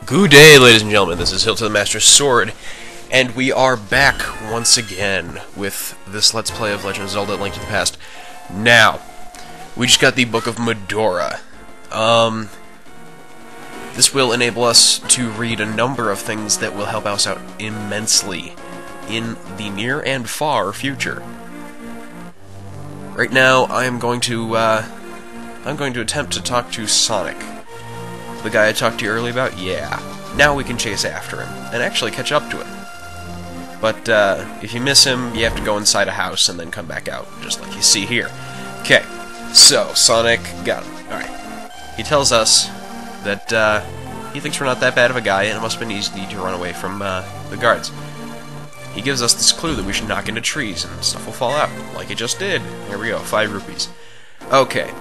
Good day, ladies and gentlemen. This is Hilt to the Master's Sword, and we are back once again with this Let's Play of Legend of Zelda: Link to the Past. Now, we just got the Book of Medora. This will enable us to read a number of things that will help us out immensely in the near and far future. Right now, I'm going to attempt to talk to Sonic. The guy I talked to you earlier about? Yeah. Now we can chase after him, and actually catch up to him. But, if you miss him, you have to go inside a house and then come back out, just like you see here. Okay, so, Sonic got him. Alright. He tells us that, he thinks we're not that bad of a guy, and it must have been easy to run away from, the guards. He gives us this clue that we should knock into trees, and stuff will fall out, like it just did. Here we go, 5 rupees. Okay.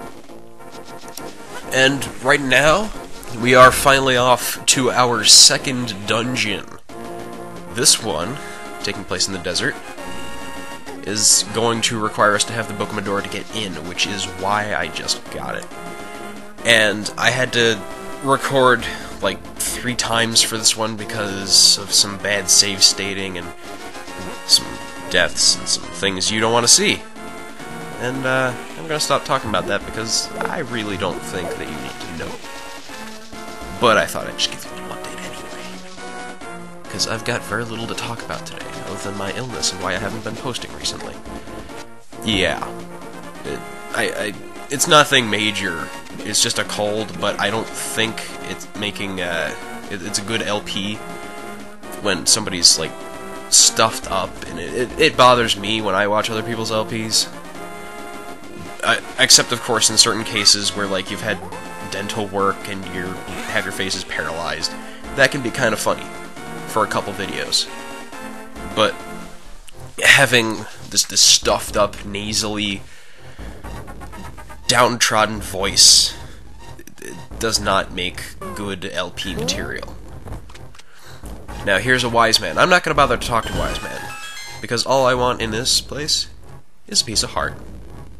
And right now, we are finally off to our second dungeon. This one, taking place in the desert, is going to require us to have the Book of Medora to get in, which is why I just got it. And I had to record like 3 times for this one because of some bad save stating and some deaths and some things you don't want to see. And I'm going to stop talking about that because I really don't think that you need to know. But I thought I'd just give you a little update anyway. Because I've got very little to talk about today, other than my illness and why I haven't been posting recently. Yeah. It's nothing major. It's just a cold, but I don't think it's making, it's a good LP when somebody's, like, stuffed up, and it bothers me when I watch other people's LPs. Except, of course, in certain cases where, like, you've had dental work and you have your faces paralyzed. That can be kind of funny for a couple videos. But having this stuffed up, nasally, downtrodden voice does not make good LP material. Now, here's a wise man. I'm not going to bother to talk to wise man, because all I want in this place is a piece of heart.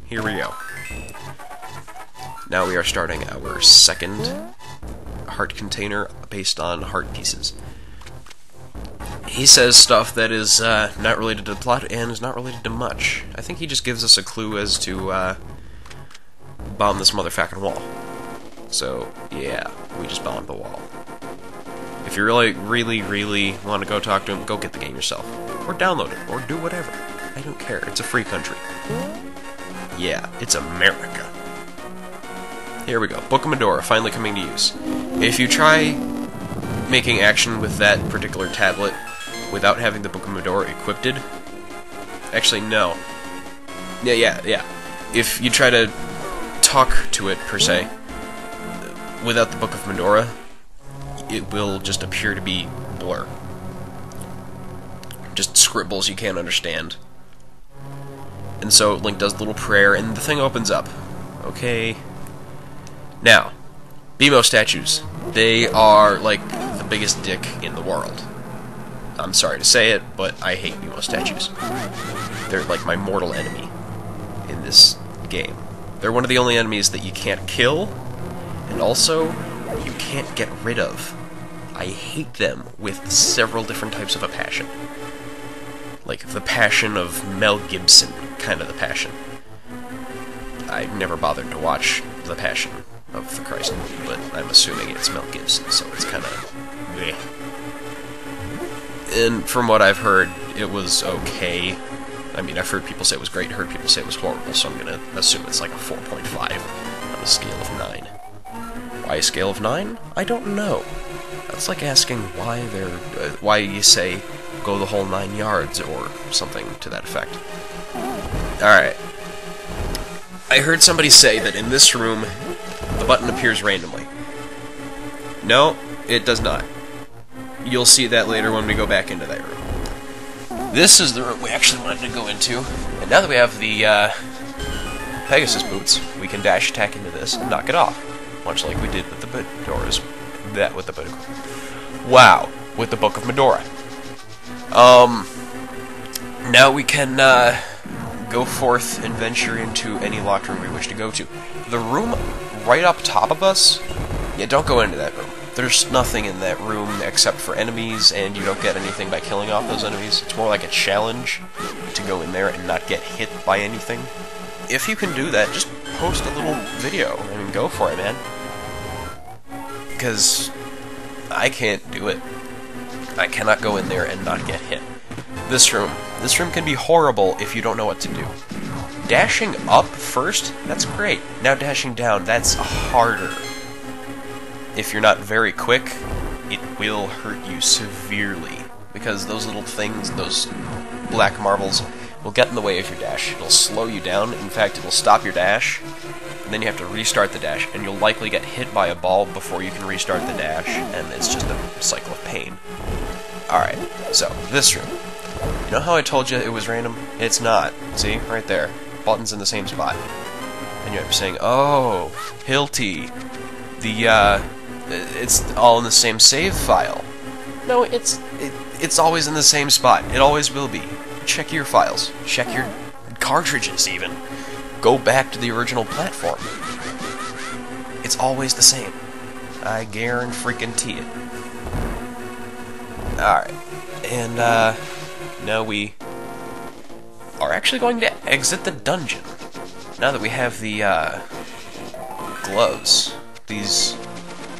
Here we go. Now we are starting our second heart container based on heart pieces. He says stuff that is not related to the plot and is not related to much. I think he just gives us a clue as to bomb this motherfucking wall. So, yeah, we just bombed the wall. If you really want to go talk to him, go get the game yourself. Or download it, or do whatever. I don't care, it's a free country. Yeah, it's America. Here we go. Book of Medora, finally coming to use. If you try making action with that particular tablet without having the Book of Medora equipped... Actually, no. Yeah. If you try to talk to it, per se, without the Book of Medora, it will just appear to be blur. Just scribbles you can't understand. And so Link does a little prayer, and the thing opens up. Okay. Now, BMO statues. They are, like, the biggest dick in the world. I'm sorry to say it, but I hate BMO statues. They're, like, my mortal enemy in this game. They're one of the only enemies that you can't kill, and also, you can't get rid of. I hate them with several different types of a passion. Like, the passion of Mel Gibson, kind of the passion. I've never bothered to watch The Passion of the Christ movie, but I'm assuming it's Mel Gibson, so it's kind of bleh. And from what I've heard, it was okay. I mean, I've heard people say it was great, heard people say it was horrible, so I'm gonna assume it's like a 4.5 on a scale of 9. Why a scale of 9? I don't know. That's like asking why you say go the whole 9 yards, or something to that effect. Alright. I heard somebody say that in this room, the button appears randomly. No, it does not. You'll see that later when we go back into that room. This is the room we actually wanted to go into, and now that we have the Pegasus boots, we can dash attack into this and knock it off, much like we did with the Medoras. Wow, with the Book of Medora. Now we can go forth and venture into any locked room we wish to go to. The room right up top of us, yeah, don't go into that room. There's nothing in that room except for enemies, and you don't get anything by killing off those enemies. It's more like a challenge to go in there and not get hit by anything. If you can do that, just post a little video. I mean, go for it, man. Because I can't do it. I cannot go in there and not get hit. This room can be horrible if you don't know what to do. Dashing up first, that's great. Now dashing down, that's harder. If you're not very quick, it will hurt you severely. Because those little things, those black marbles, will get in the way of your dash. It'll slow you down. In fact, it'll stop your dash. And then you have to restart the dash. And you'll likely get hit by a ball before you can restart the dash. And it's just a cycle of pain. Alright, so, this room. You know how I told you it was random? It's not. See? Right there. Button's in the same spot. And you're saying, oh, Hilty. It's all in the same save file. No, it's always in the same spot. It always will be. Check your files. Check your cartridges, even. Go back to the original platform. It's always the same. I guarantee it. Alright. And, now we are actually going to exit the dungeon. Now that we have the, gloves. These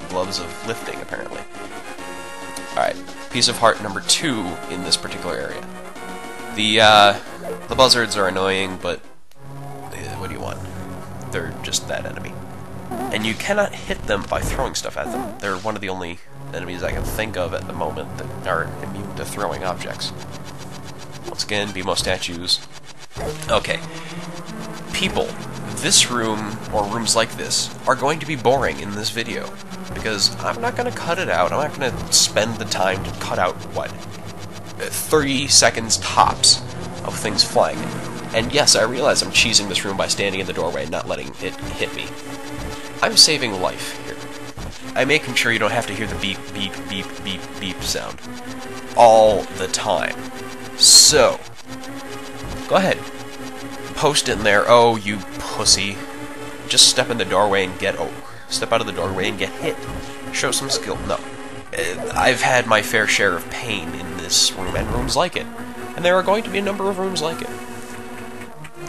gloves of lifting, apparently. Alright. Piece of heart number 2 in this particular area. The buzzards are annoying, but what do you want? They're just that enemy. And you cannot hit them by throwing stuff at them. They're one of the only enemies I can think of at the moment that are immune to throwing objects. Once again, BMO statues. Okay. People, this room, or rooms like this, are going to be boring in this video. Because I'm not going to cut it out. I'm not going to spend the time to cut out, what, 30 seconds tops of things flying. And yes, I realize I'm cheesing this room by standing in the doorway and not letting it hit me. I'm saving life here. I'm making sure you don't have to hear the beep, beep, beep, beep, beep sound all the time. So, go ahead. Post it in there. Oh, you pussy. Just step in the doorway and step out of the doorway and get hit. Show some skill. No. I've had my fair share of pain in this room and rooms like it. And there are going to be a number of rooms like it.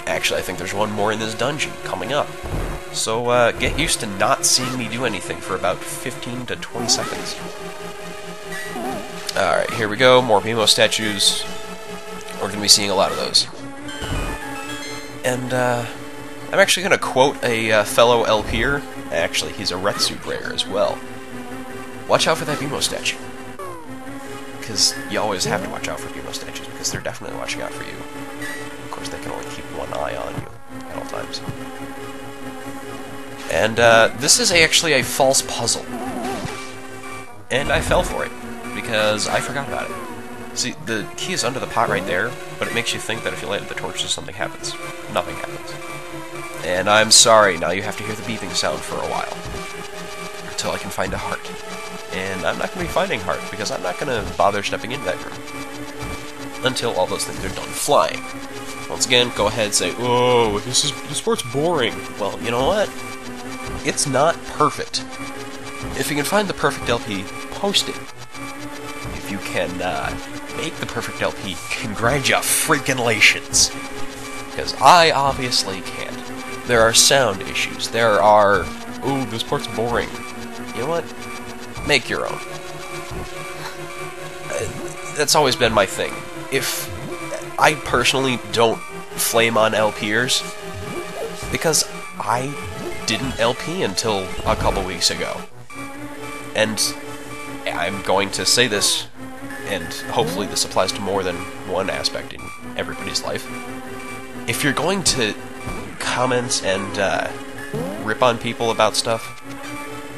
Actually, I think there's one more in this dungeon coming up. So, get used to not seeing me do anything for about 15 to 20 seconds. Alright, here we go. More BMO statues. We're going to be seeing a lot of those. And, I'm actually going to quote a fellow LPer. Actually, he's a Retsu player as well. Watch out for that BMO statue. Because you always have to watch out for BMO statues, because they're definitely watching out for you. Of course, they can only keep one eye on you at all times. And, this is actually a false puzzle. And I fell for it, because I forgot about it. See, the key is under the pot right there, but it makes you think that if you light the torches, something happens. Nothing happens. And I'm sorry, now you have to hear the beeping sound for a while. Until I can find a heart. And I'm not going to be finding heart, because I'm not going to bother stepping into that room. Until all those things are done flying. Once again, go ahead and say, oh, this part's boring. Well, you know what? It's not perfect. If you can find the perfect LP, post it. If you can make the perfect LP, congratulations. Because I obviously can't. There are sound issues. There are, ooh, this part's boring. You know what? Make your own. That's always been my thing. If I personally don't flame on LPers, because I didn't LP until a couple weeks ago. And I'm going to say this, and hopefully this applies to more than one aspect in everybody's life. If you're going to comment and rip on people about stuff,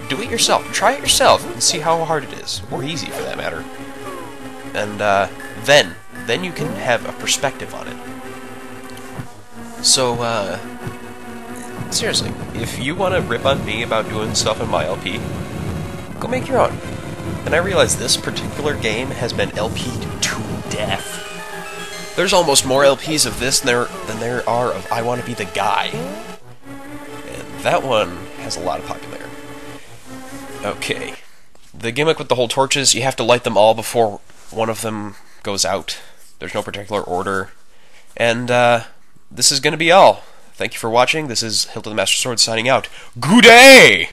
do it yourself. Try it yourself and see how hard it is, or easy for that matter. And then you can have a perspective on it. So, seriously, if you want to rip on me about doing stuff in my LP, go make your own. And I realize this particular game has been LP'd to death. There's almost more LPs of this than there are of I Want to Be the Guy. And that one has a lot of popularity. Okay, the gimmick with the whole torches, you have to light them all before one of them goes out. There's no particular order. And this is going to be all. Thank you for watching. This is Hilt of the Master Sword signing out. Good day!